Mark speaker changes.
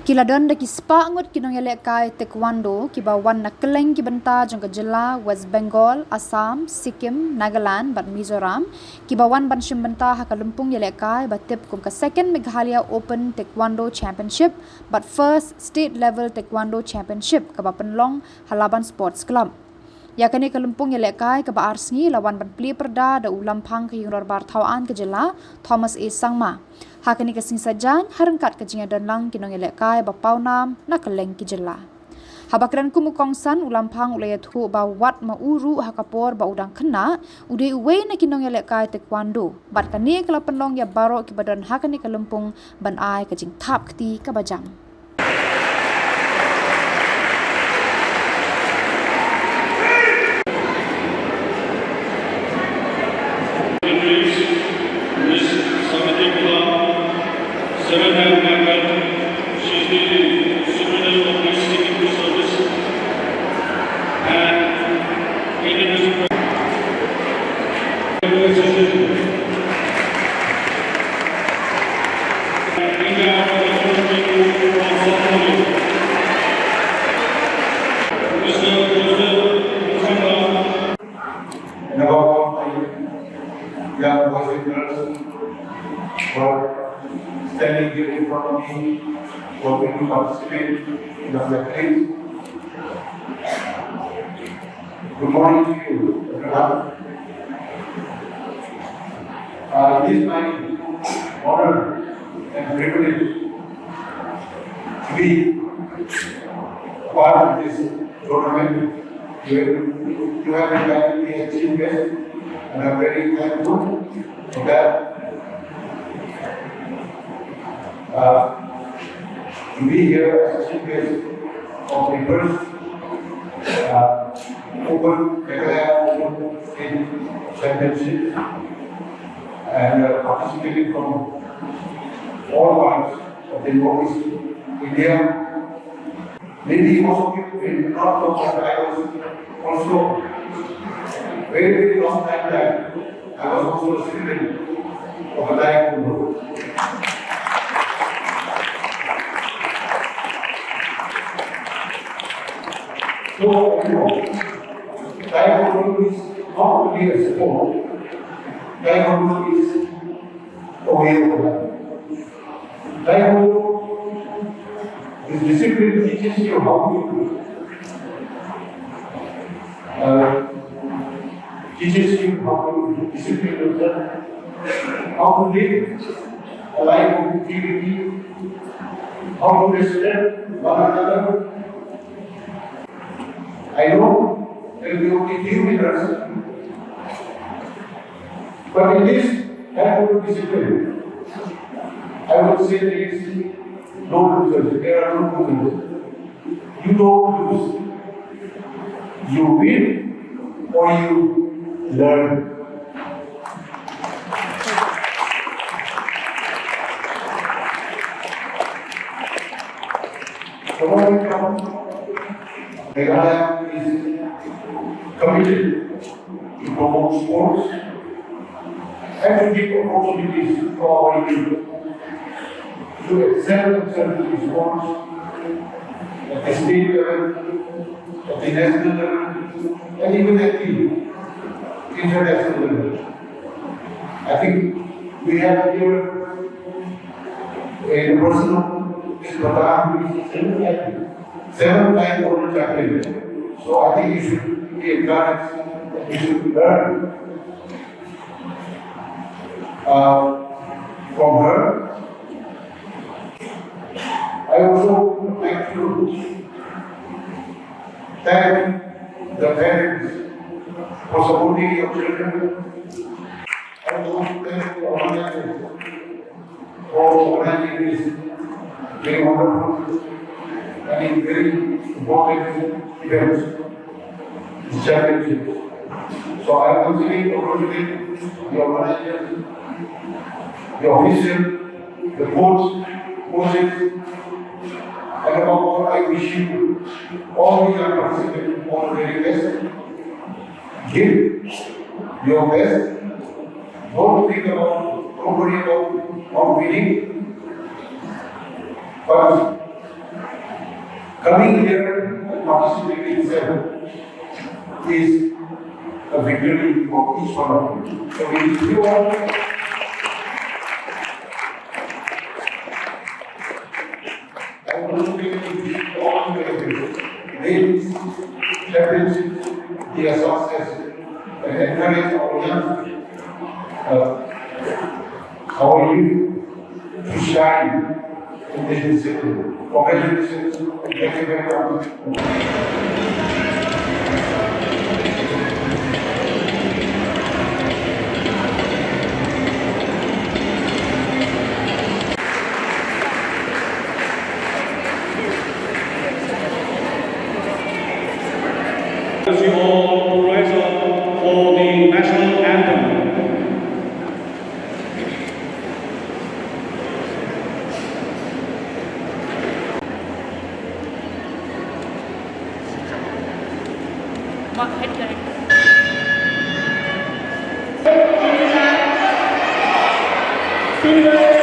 Speaker 1: Kiladon da kispa Ngut ki Nongialehkai Taekwondo ki bawan na Kylleng ki benta jong Jylla, West Bengal, Assam, Sikkim, Nagaland bat Mizoram ki bawan ban shim benta ha Kalumpung Yalehkai batip kum ka second Meghalaya Open Taekwondo Championship but first state level Taekwondo Championship ka Penlong Halaban Sports Club. Yakni Kalumpung Yalehkai ka ba arsngi lawan ban pli perda da ulam phang ka yungror bar thawaan ka Jylla Thomas A Sangma. Hakani kasing sajan harengkat ke jinga danlang ki Nongialehkai ba paunam na Kylleng ki Jylla. Habakran kumukongsan ulampang ulayat hu ba wat mauru hakapor ba udang kena ude uwe na ki Nongialehkai Taekwondo bat kani kala penlong ya baro ki badan hakani Kalumpung ban ai ka jing thap kti ka bajang.
Speaker 2: Young boys and girls were standing here in front of me, hoping to participate in the flag race. Good morning to you, everyone. It is my honor and privilege to be part of this tournament. You have invited me as chief guest, and I'm very thankful for that. To be here as chief guest of the first Open Meghalaya Open State Championship and participating from all parts of the Northeast India. Maybe most of you will not know that I was also very long time back. I was also a student of a Taekwondo. So, Taekwondo is not only a sport, Taekwondo is a way of life. Taekwondo is discipline teaches you how to teaches you how to discipline yourself, how to live a life of integrity, how to respect one another. I know there will be only few winners, but in this Taekwondo discipline, I would say there is no losers. There are no losers. You don't lose. You win or you learn. So when we come, Meghalaya is committed to promote sports and to give opportunities for our youth to excel themselves in sports at the state level, at the national level, and even at the international level. I think we have here a person of this program who is 7-time world champion. So I think you should be encouraged, you should learn from her. I also would like to thank the parents for supporting your children. I also thank the organizers for organizing this very wonderful and very important event, this championship. So I once again congratulate the organizers, the officials, the coaches, and above all, I wish you all the young participants all the very best. Give your best. Don't think about, don't worry about winning, but Coming here and participating itself is a victory for each one of you. So we need you all. I want to give all the ladies, chaplains, the associates, and encourage our young our youth to shine in this discipline. Congratulations. Thank you very much.
Speaker 3: You all to rise up for the national anthem.
Speaker 4: Head correct.